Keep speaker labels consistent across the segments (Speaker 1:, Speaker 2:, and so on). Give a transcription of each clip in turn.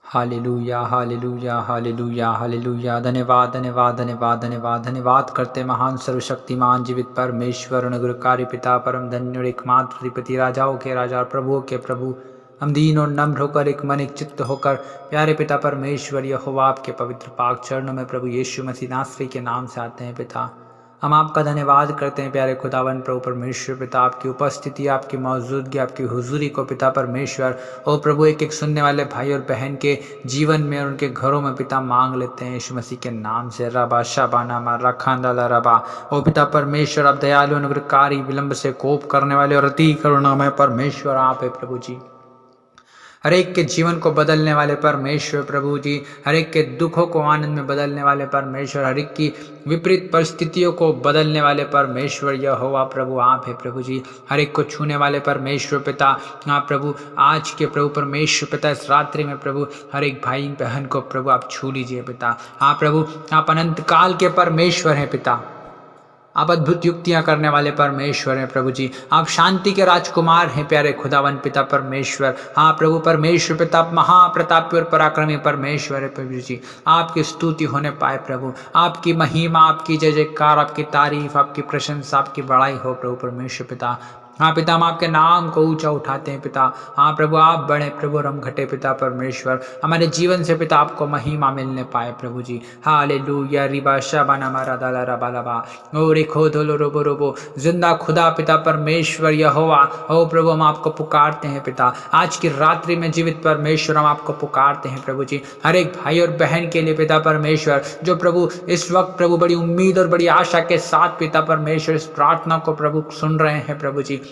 Speaker 1: Hallelujah hallelujah hallelujah hallelujah. धन्यवाद धन्यवाद धन्यवाद धन्यवाद धन्यवाद करते महान सर्वशक्तिमान जीवित परमेश्वर अनुग्रहकारी पिता परम धन्य और एकमात्र अधिपति राजाओं के राजा और प्रभुओं के प्रभु। हम दीन और नम्र होकर एक मन एक चित्त होकर प्यारे पिता परमेश्वर यहोवा आपके पवित्र पाक चरणों में प्रभु यीशु मसीह नासरी के नाम से आते हैं पिता। हम आपका धन्यवाद करते हैं प्यारे खुदावन प्रभु परमेश्वर पिता, आपकी उपस्थिति, आपकी मौजूदगी, आपकी हुजूरी को पिता परमेश्वर ओ प्रभु एक एक सुनने वाले भाई और बहन के जीवन में और उनके घरों में पिता मांग लेते हैं यीशु मसीह के नाम से। रबा शाबाना मारा खांदाला रबा। ओ पिता परमेश्वर आप दयालु अनुग्रहकारी विलंब से कोप करने वाले और अति करुणामय परमेश्वर आप है प्रभु जी। हर एक के जीवन को बदलने वाले परमेश्वर प्रभु जी, हर एक के दुखों को आनंद में बदलने वाले परमेश्वर, हर एक की विपरीत परिस्थितियों को बदलने वाले परमेश्वर यहोवा प्रभु आप है प्रभु जी। हर एक को छूने वाले परमेश्वर पिता आप प्रभु, आज के प्रभु परमेश्वर पिता इस रात्रि में प्रभु हर एक भाई बहन को प्रभु आप छू लीजिए पिता। हाँ प्रभु आप अनंत काल के परमेश्वर हैं पिता, आप अद्भुत युक्तियां करने वाले परमेश्वर हैं प्रभु जी। आप शांति के राजकुमार हैं प्यारे खुदावन पिता परमेश्वर। हाँ प्रभु परमेश्वर पिता आप महाप्रतापी और पराक्रमी परमेश्वर है प्रभु जी। आपकी स्तुति होने पाए प्रभु, आपकी महिमा, आपकी जय जयकार, आपकी तारीफ, आपकी प्रशंसा, आपकी बड़ाई हो प्रभु परमेश्वर पिता। हाँ पिता हम आपके नाम को ऊंचा उठाते हैं पिता। हाँ प्रभु आप बड़े प्रभु रम घटे पिता परमेश्वर, हमारे जीवन से पिता आपको महिमा मिलने पाए प्रभु जी। हालेलुया रिबा शाबाना मारा दाला रबा लबा ओ रेखो धोलो रोबो रोबो। जिंदा खुदा पिता परमेश्वर यहोवा ओ प्रभु हम आपको पुकारते हैं पिता। आज की रात्रि में जीवित परमेश्वर हम आपको पुकारते हैं प्रभु जी। हर एक भाई और बहन के लिए पिता परमेश्वर जो प्रभु इस वक्त प्रभु बड़ी उम्मीद और बड़ी आशा के साथ पिता परमेश्वर इस प्रार्थना को प्रभु सुन रहे हैं प्रभु जी।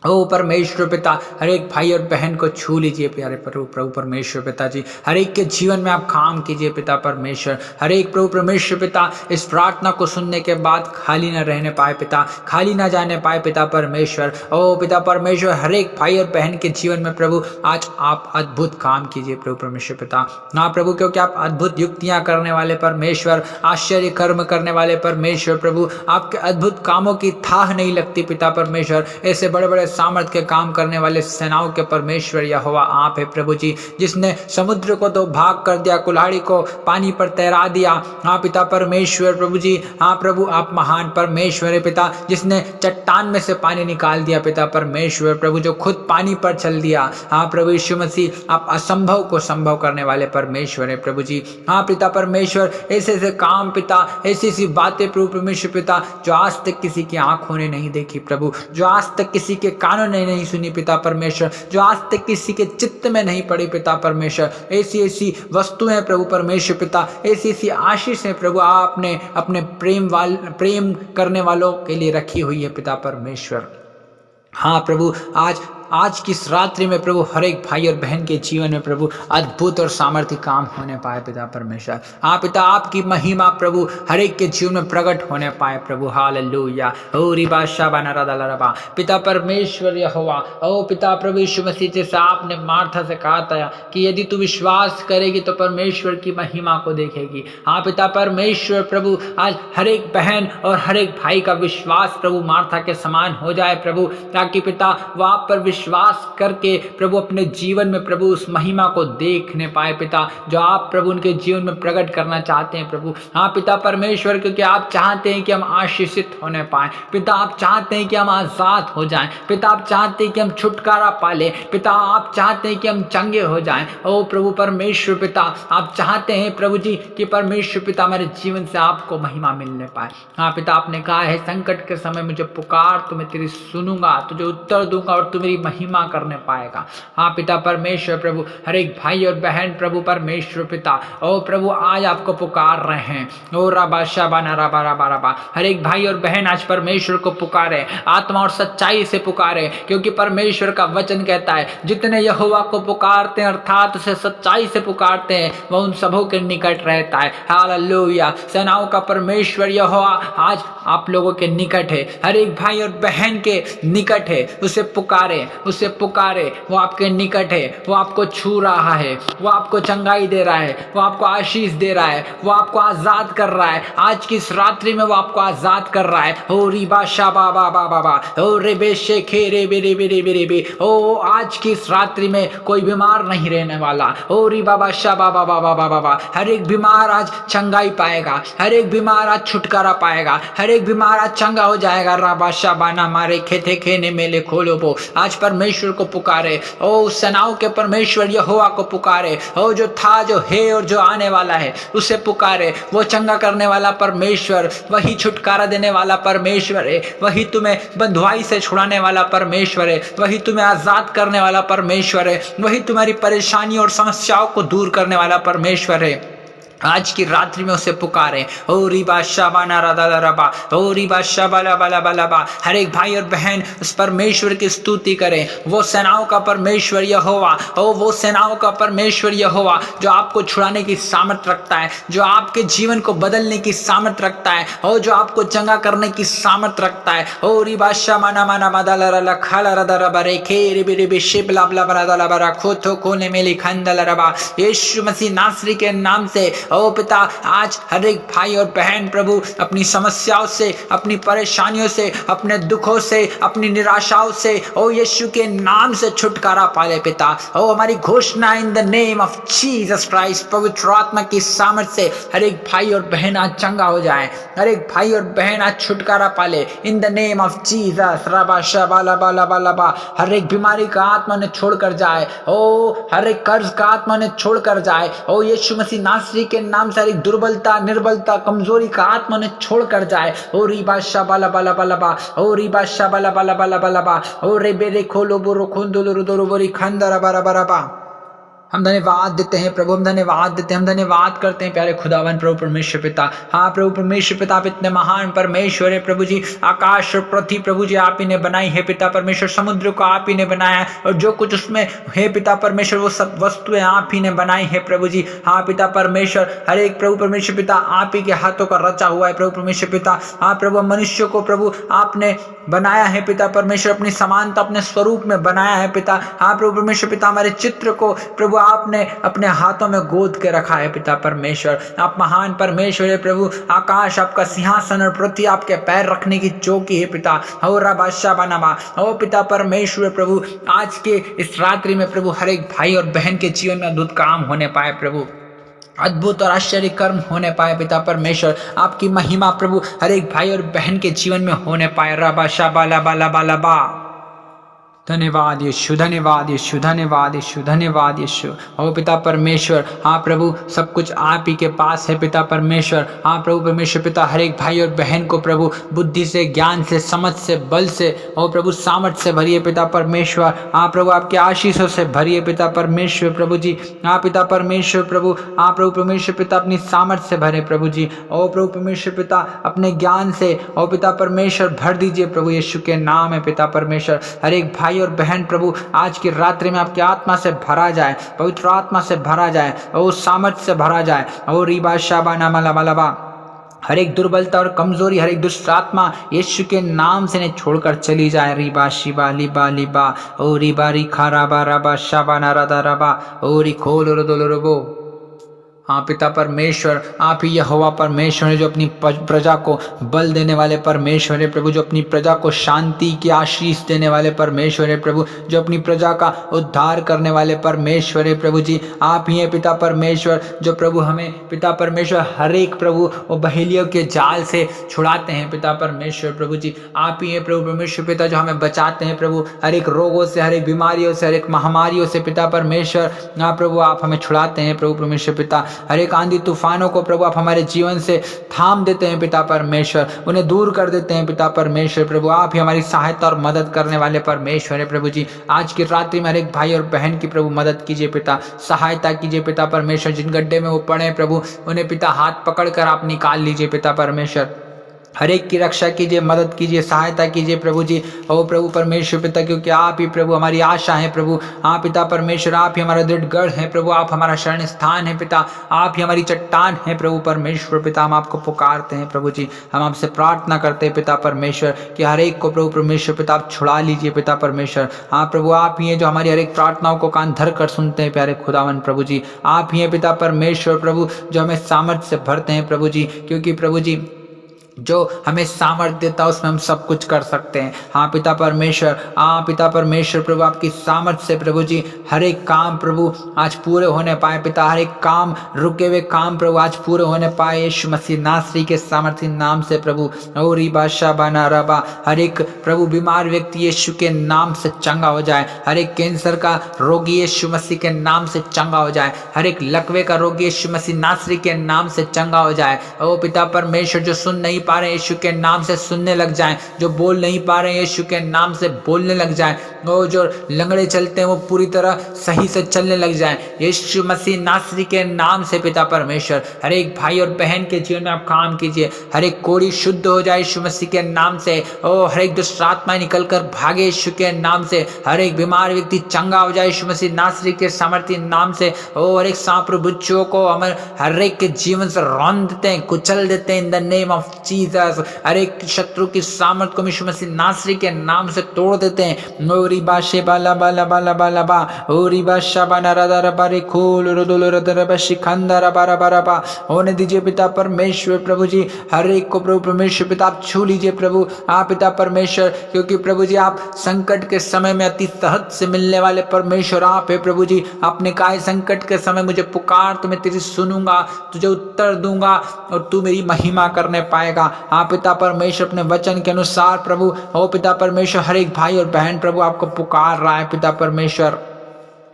Speaker 1: ओ परमेश्वर पिता हर एक भाई और बहन को छू लीजिए प्यारे प्रभु परमेश्वर पिता जी। हर एक के जीवन में आप काम कीजिए पिता परमेश्वर। हर एक प्रभु परमेश्वर पिता इस प्रार्थना को सुनने के बाद खाली न रहने पाए पिता, खाली न जाने पाए पिता परमेश्वर। ओ पिता परमेश्वर हर एक भाई और बहन के जीवन में प्रभु आज आप अद्भुत काम कीजिए प्रभु परमेश्वर पिता। हाँ प्रभु क्योंकि आप अद्भुत युक्तियां करने वाले परमेश्वर, आश्चर्य कर्म करने वाले परमेश्वर प्रभु, आपके अद्भुत कामों की थाह नहीं लगती पिता परमेश्वर। ऐसे बड़े बड़े सामर्थ के काम करने वाले सेनाओं के परमेश्वर यहोवा आप है प्रभु जी। जिसने समुद्र को दो भाग कर दिया, कुल्हाड़ी को पानी पर तैरा दिया। हाँ पिता परमेश्वर प्रभु जी। हाँ प्रभु आप महान परमेश्वर है पिता, जिसने चट्टान में से पानी निकाल दिया पिता परमेश्वर प्रभु, जो खुद पानी पर चल दिया। हाँ प्रभु यीशु मसीह आप असंभव को संभव करने वाले परमेश्वर है प्रभु जी। हाँ पिता परमेश्वर ऐसे ऐसे काम पिता, ऐसी ऐसी बातें प्रभु परमेश्वर पिता जो आज तक किसी की आंखों ने नहीं देखी प्रभु, जो आज तक किसी के कानों ने नहीं सुनी पिता परमेश्वर, जो आज तक किसी के चित्त में नहीं पड़ी पिता परमेश्वर। ऐसी ऐसी वस्तुएं प्रभु परमेश्वर पिता, ऐसी ऐसी आशीष है प्रभु आपने अपने प्रेम करने वालों के लिए रखी हुई है पिता परमेश्वर। हाँ प्रभु आज की इस रात्रि में प्रभु हर एक भाई और बहन के जीवन में प्रभु अद्भुत और सामर्थ्य काम होने पाए पिता परमेश्वर। हाँ पिता आपकी महिमा प्रभु हर एक के जीवन में प्रकट होने पाए प्रभु। हालेलुया ओ रिबा शाबाना रदा रबा। पिता परमेश्वर यहोवा ओ पिता प्रभु यीशु मसीह जैसे आपने मार्था से कहा था कि यदि तू विश्वास करेगी तो परमेश्वर की महिमा को देखेगी। हाँ पिता परमेश्वर प्रभु आज हर एक बहन और हर एक भाई का विश्वास प्रभु मार्था के समान हो जाए प्रभु, ताकि पिता वो आप पर विश्वास करके प्रभु अपने जीवन में प्रभु उस महिमा को देखने पाए पिता, जो आप प्रभु उनके जीवन में प्रकट करना चाहते हैं प्रभु। हाँ पिता परमेश्वर क्योंकि आप चाहते हैं कि हम आशीषित होने पाए पिता, आप चाहते हैं कि हम आजाद हो जाएं पिता, आप चाहते हैं कि हम छुटकारा पाले पिता, आप चाहते हैं कि हम चंगे हो जाएं। ओ प्रभु परमेश्वर पिता आप चाहते हैं प्रभु जी कि परमेश्वर पिता हमारे जीवन से आपको महिमा मिलने पाए। हाँ पिता आपने कहा है संकट के समय मुझे पुकार तो मैं तेरी सुनूंगा, तुझे उत्तर दूंगा और तू मेरी महिमा करने पाएगा। हाँ पिता परमेश्वर प्रभु हर एक भाई और बहन प्रभु परमेश्वर पिता ओ प्रभु आज आपको पुकार रहे हैं। ओ रबा शाबाना रबा रबा रबा। हर एक भाई और बहन आज परमेश्वर को पुकारे, आत्मा और सच्चाई से पुकारे, क्योंकि परमेश्वर का वचन कहता है जितने यहोवा को पुकारते हैं अर्थात उसे सच्चाई से पुकारते हैं वह उन सबों के निकट रहता है। हालेलुया सेनाओं का परमेश्वर यहोवा आज आप लोगों के निकट है, हर एक भाई और बहन के निकट है, उसे पुकारे। उसे पुकारे, वो आपके निकट है, वो आपको छू रहा है, वो आपको चंगाई दे रहा है, वो आपको आशीष दे रहा है, वो आपको आजाद कर रहा है। आज की इस रात्रि में वो आपको आजाद कर रहा है। ओ रिबा शाबा बाबा बाबा, ओ रे बेशे खे रे बे रे बे रे बे रे बे। ओ आज की इस रात्रि में कोई बीमार नहीं रहने वाला। ओ री बाबा शाबा बाबा बाबा बाबा, हर एक बीमार आज चंगाई पाएगा, हर एक बीमार आज छुटकारा पाएगा, हर एक बीमार आज चंगा हो जाएगा। राबा शाबा ना मारे खेते खेने मेले खोलो बो। आज परमेश्वर को पुकारे, ओ सेनाओं के परमेश्वर यहोवा को पुकारे। ओ जो था, जो है और जो आने वाला है उसे पुकारे। वो चंगा करने वाला परमेश्वर, वही छुटकारा देने वाला परमेश्वर है, वही तुम्हें बंधुआई से छुड़ाने वाला परमेश्वर है, वही तुम्हें आजाद करने वाला परमेश्वर है, वही तुम्हारी परेशानियों और समस्याओं को दूर करने वाला परमेश्वर है। आज की रात्रि में उसे पुकारे। ओ रिबा शाबाना राधा रबा, ओ रिबा शाबाला बाला बाला बा। हर एक भाई और बहन उस परमेश्वर की स्तुति करें। वो सेनाओं का परमेश्वर यहोवा, ओ वो सेनाओं का परमेश्वर यहोवा जो आपको छुड़ाने की सामर्थ रखता है, जो आपके जीवन को बदलने की सामर्थ रखता है, और जो आपको चंगा करने की सामर्थ रखता है। ओ रिबा शामाना माना मादाला रला खाला रदा रबा रे खे रिबि रिबि शिबला बला बला दला बरा खोथो कोने मेली खंदला रबा। यीशु मसीह नासरी के नाम से ओ पिता, आज हर एक भाई और बहन प्रभु अपनी समस्याओं से, अपनी परेशानियों से, अपने दुखों से, अपनी निराशाओं से ओ यीशु के नाम से छुटकारा पाले पिता। ओ हमारी घोषणा इन the name of Jesus Christ, पवित्र आत्मा की सामर्थ से हर एक भाई और बहन आज चंगा हो जाए, हर एक भाई और बहन आज छुटकारा पाले इन द नेम ऑफ जीसस। रबा शबाला बाला बाला बा। हर एक बीमारी का आत्मा ने छोड़कर जाए, ओ हर एक कर्ज का आत्मा ने छोड़कर जाए। ओ यीशु मसीह नासरी के नाम से हर एक दुर्बलता, निर्बलता, कमजोरी का आत्मा ने छोड़कर जाए। ओ रिबा शाबाला बाला बाला बा, ओ रिबा शाबाला बाला बाला बाला बा, ओ रे बेरे खोलो बोरो खुंदुलु रुदुरु बोरी खंदरा बारा बारा बा। हम धन्यवाद देते हैं प्रभु, हम धन्यवाद देते हैं, हम धन्यवाद करते हैं प्यारे खुदावन प्रभु परमेश्वर पिता। हाँ प्रभु परमेश्वर पिता, आप इतने महान परमेश्वर है प्रभु जी। आकाश और पृथ्वी प्रभु जी आप ही ने बनाई है पिता परमेश्वर, समुद्र को आप ही ने बनाया और जो कुछ उसमें है पिता परमेश्वर वो सब वस्तुएं आप ही ने बनाई है प्रभु जी। हाँ पिता परमेश्वर, हर एक प्रभु परमेश्वर पिता आप ही के हाथों का रचा हुआ है प्रभु परमेश्वर पिता। हाँ प्रभु, मनुष्य को प्रभु आपने बनाया है पिता परमेश्वर, अपनी समानता, अपने स्वरूप में बनाया है पिता। हाँ प्रभु परमेश्वर पिता, हमारे चित्र को प्रभु आपने अपने हाथों में गोद के रखा है पिता परमेश्वर। आप महान परमेश्वर है प्रभु। आकाश आपका सिंहासन और पृथ्वी आपके पैर रखने की चौकी है पिता। हो बादशाह बनामा, ओ पिता परमेश्वर प्रभु, आज के इस रात्रि में प्रभु हर एक भाई और बहन के जीवन में अद्भुत काम होने पाए प्रभु, अद्भुत और आश्चर्य कर्म होने पाए पिता परमेश्वर। आपकी महिमा प्रभु हर एक भाई और बहन के जीवन में होने पाए। रबा शाबाला बाला बाला बा। धन्यवाद यीशु, धन्यवाद यीशु, धन्यवाद यीशु, धन्यवाद यीशु। ओ पिता परमेश्वर, हाँ प्रभु सब कुछ आप ही के पास है पिता परमेश्वर। हाँ प्रभु परमेश्वर पिता, हर एक भाई और बहन को प्रभु बुद्धि से, ज्ञान से, समझ से, बल से, ओ प्रभु सामर्थ से भरिए पिता परमेश्वर। हाँ प्रभु आपके आशीषों से भरिए पिता परमेश्वर प्रभु जी। हाँ पिता परमेश्वर प्रभु, हाँ प्रभु परमेश्वर पिता अपनी सामर्थ से भरे प्रभु जी। ओ प्रभु परमेश्वर पिता अपने ज्ञान से ओ पिता परमेश्वर भर दीजिए प्रभु यीशु के नाम है पिता परमेश्वर। हर एक भाई और बहन प्रभु आज की रात्रि में आपकी आत्मा से भरा जाए, पवित्र आत्मा से भरा जाए, और सामर्थ्य से भरा जाए। और रिबा शाबा नामला मलबा, हर एक दुर्बलता और कमजोरी, हर एक दुष्ट आत्मा यीशु के नाम से ने छोड़कर चली जाए। रिबा शिबा लिबा लिबा, ओ रिबा री खाराबा रबा शाबा नारादा रबा, ओ री खोल रोदो। हाँ पिता परमेश्वर, आप ही यहोवा परमेश्वर है जो अपनी प्रजा को बल देने वाले परमेश्वर है प्रभु, जो अपनी प्रजा को शांति की आशीष देने वाले परमेश्वर है प्रभु, जो अपनी प्रजा का उद्धार करने वाले परमेश्वर है प्रभु जी। आप ही हैं पिता परमेश्वर जो प्रभु हमें पिता परमेश्वर हर एक प्रभु वो बहेलियों के जाल से छुड़ाते हैं पिता परमेश्वर प्रभु जी। आप ही हैं प्रभु परमेश्वर पिता जो हमें बचाते हैं प्रभु हर एक रोगों से, हर एक बीमारियों से, हर एक महामारियों से पिता परमेश्वर। हाँ प्रभु आप हमें छुड़ाते हैं प्रभु परमेश्वर पिता। हर एक आंधी तूफानों को प्रभु आप हमारे जीवन से थाम देते हैं पिता परमेश्वर, उन्हें दूर कर देते हैं पिता परमेश्वर प्रभु। आप ही हमारी सहायता और मदद करने वाले परमेश्वर है प्रभु जी। आज की रात्रि में हर एक भाई और बहन की प्रभु मदद कीजिए पिता, सहायता कीजिए पिता परमेश्वर। जिन गड्ढे में वो पड़े प्रभु उन्हें पिता हाथ पकड़ कर आप निकाल लीजिए पिता परमेश्वर। हर एक की रक्षा कीजिए, मदद कीजिए, सहायता कीजिए प्रभु जी। ओ प्रभु परमेश्वर पिता, क्योंकि आप ही प्रभु हमारी आशा है प्रभु। हाँ पिता परमेश्वर, आप ही हमारा दृढ़ गढ़ है प्रभु, आप हमारा शरण स्थान है पिता, आप ही हमारी चट्टान है प्रभु परमेश्वर पिता। हम आपको पुकारते हैं प्रभु जी, हम आपसे प्रार्थना करते हैं पिता परमेश्वर कि हर एक को प्रभु परमेश्वर पिता आप छुड़ा लीजिए पिता परमेश्वर। हाँ प्रभु, आप ही हैं जो हमारी हर एक प्रार्थनाओं को कान धर कर सुनते हैं प्यारे खुदावन प्रभु जी। आप ही हैं पिता परमेश्वर प्रभु जो हमें सामर्थ्य से भरते हैं प्रभु जी, क्योंकि प्रभु जी जो हमें सामर्थ्य देता है उसमें हम सब कुछ कर सकते हैं। हाँ पिता परमेश्वर, हाँ पिता परमेश्वर प्रभु, आपकी सामर्थ्य से प्रभु जी हर एक काम प्रभु आज पूरे होने पाए पिता, हर एक काम, रुके हुए काम प्रभु आज पूरे होने पाए यीशु मसीह नासरी के सामर्थ्य नाम से प्रभु। और बादशाह बना रबा, हर एक प्रभु बीमार व्यक्ति यीशु के नाम से चंगा हो जाए, हर एक कैंसर का रोगी यीशु मसीह के नाम से चंगा हो जाए, हर एक लकवे का रोगी यीशु मसीह नासरी के नाम से चंगा हो जाए। ओ पिता परमेश्वर, जो सुन नहीं पा रहे यीशु के नाम से सुनने लग जाएं, जो बोल नहीं पा रहे यीशु के नाम से बोलने लग जाएं, वो जो लंगड़े चलते हैं वो पूरी तरह सही से चलने लग जाएं यीशु मसीह नासरी के नाम से पिता परमेश्वर। हर एक भाई और बहन के जीवन में आप काम कीजिए, हर एक कोढ़ी शुद्ध हो जाए यीशु मसीह के नाम से। ओ हर एक दुष्ट आत्माएं निकल कर भागे यीशु के नाम से, हर एक बीमार व्यक्ति चंगा हो जाए यीशु मसीह नासरी के सामर्थ्य नाम से। ओ हर एक सांप और बिच्छुओं को हमारे हर एक के जीवन से रौंद देते हैं, कुचल देते हैं in the name of Jesus. हर एक शत्रु की सामर्थ को यीशु मसीह नासरी के नाम से तोड़ देते हैं। ओरी बाशे बाला बाला बाला बाला बा, ओरी बाशा बना रदा रबा रे खोल रुदुल रदर शिखंदा रबा रबा रबा। होने दीजिए पिता परमेश्वर प्रभु जी, हर एक को प्रभु परमेश्वर पिता आप छू लीजिए प्रभु। आप पिता परमेश्वर, क्योंकि प्रभु जी आप संकट के समय में अति सहज से मिलने वाले परमेश्वर आप है प्रभु जी। आपने कहा संकट के समय मुझे पुकार तो मैं तेरी सुनूंगा, तुझे उत्तर दूंगा और तू मेरी महिमा करने पाएगा। हाँ पिता परमेश्वर, अपने वचन के अनुसार प्रभु ओ पिता परमेश्वर हर एक भाई और बहन प्रभु आपको पुकार रहा है पिता परमेश्वर।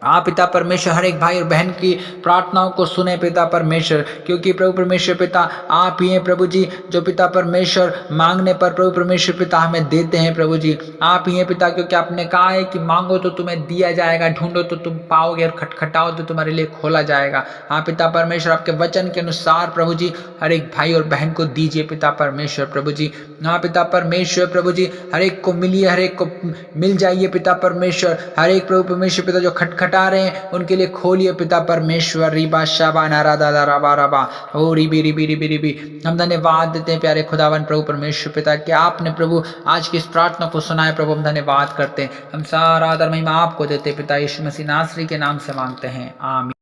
Speaker 1: हाँ पिता परमेश्वर, हर एक भाई और बहन की प्रार्थनाओं को सुने पिता परमेश्वर, क्योंकि प्रभु परमेश्वर पिता आप ही हैं प्रभु जी जो पिता परमेश्वर मांगने पर प्रभु परमेश्वर पिता हमें देते हैं प्रभु जी। आप ही हैं पिता, क्योंकि आपने कहा है कि मांगो तो तुम्हें दिया जाएगा, ढूंढो तो तुम पाओगे और खटखटाओ तो तुम्हारे लिए खोला जाएगा। हाँ पिता परमेश्वर, आपके वचन के अनुसार प्रभु जी हर एक भाई और बहन को दीजिए पिता परमेश्वर प्रभु जी। हाँ पिता परमेश्वर प्रभु जी, हर एक को मिलिए, हर एक को मिल जाइए पिता परमेश्वर। हर एक प्रभु परमेश्वर पिता जो खटखटा रहे हैं उनके लिए खोलिए पिता परमेश्वर। रिबा शाबा नारा दादा रबा रबा ओ रिबी रिबी रिबी रिबी। हम धन्यवाद देते हैं प्यारे खुदावन प्रभु परमेश्वर पिता कि आपने प्रभु आज की इस प्रार्थना को सुना है प्रभु। हम धन्यवाद करते हैं, हम सारा आदर महिमा आपको देते पिता, यीशु मसीह नासरी के नाम से मांगते हैं, आमीन।